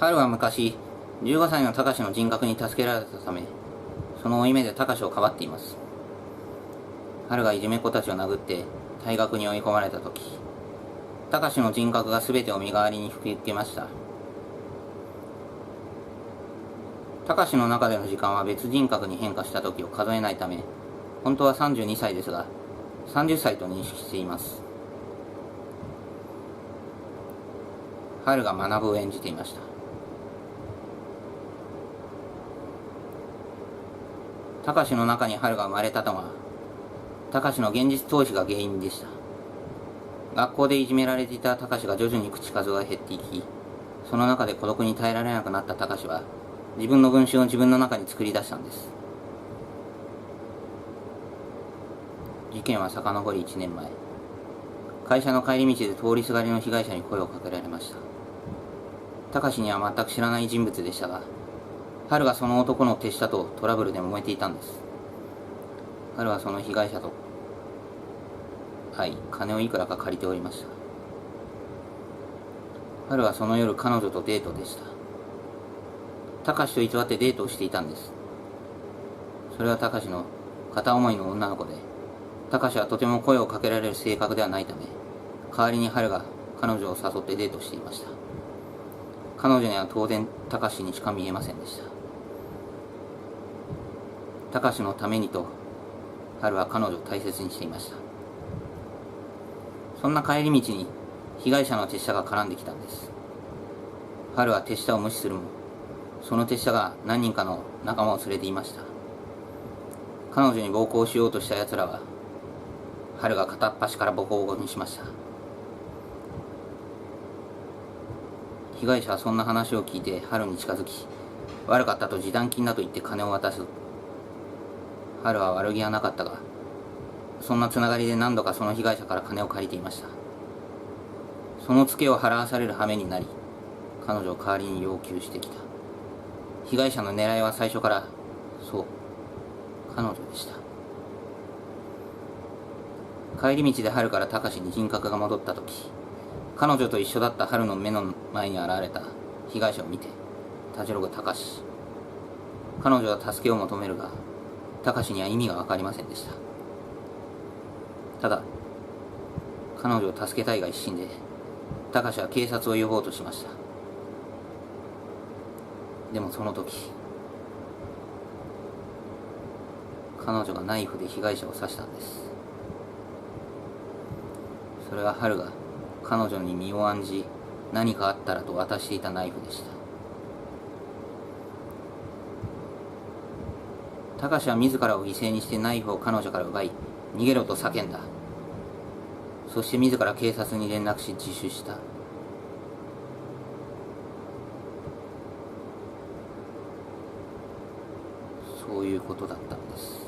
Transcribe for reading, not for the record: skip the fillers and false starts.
春は昔、15歳の高志の人格に助けられたため、その負い目で高志をかばっています。春がいじめっ子たちを殴って退学に追い込まれたとき、高志の人格が全てを身代わりに引き受けました。高志の中での時間は別人格に変化した時を数えないため、本当は32歳ですが、30歳と認識しています。春が学を演じていました。高志の中に春が生まれたのは、高志の現実逃避が原因でした。学校でいじめられていた高志が徐々に口数が減っていき、その中で孤独に耐えられなくなった高志は、自分の分身を自分の中に作り出したんです。事件は遡り1年前、会社の帰り道で通りすがりの被害者に声をかけられました。高志には全く知らない人物でしたが、春がその男の手下とトラブルで揉めていたんです。春はその被害者と金をいくらか借りておりました。春はその夜彼女とデートでした。高志と偽ってデートをしていたんです。それは高志の片思いの女の子で、高志はとても声をかけられる性格ではないため、代わりに春が彼女を誘ってデートしていました。彼女には当然高志にしか見えませんでした。高志のためにと、春は彼女を大切にしていました。そんな帰り道に被害者の手下が絡んできたんです。春は手下を無視するも、その手下が何人かの仲間を連れていました。彼女に暴行しようとした奴らは、春が片っ端からボコボコにしました。被害者はそんな話を聞いて春に近づき、悪かったと示談金だと言って金を渡す。春は悪気はなかったが、そんなつながりで何度かその被害者から金を借りていました。そのツケを払わされる羽目になり、彼女を代わりに要求してきた。被害者の狙いは最初から、そう、彼女でした。帰り道で春から高志に人格が戻ったとき、彼女と一緒だった春の目の前に現れた被害者を見て、たじろぐ高志。彼女は助けを求めるが、高志には意味がわかりませんでした。ただ、彼女を助けたいが一心で、高志は警察を呼ぼうとしました。でもその時、彼女がナイフで被害者を刺したんです。それは春が彼女に身を案じ、何かあったらと渡していたナイフでした。高志は自らを犠牲にしてナイフを彼女から奪い、逃げろと叫んだ。そして自ら警察に連絡し自首した。そういうことだったんです。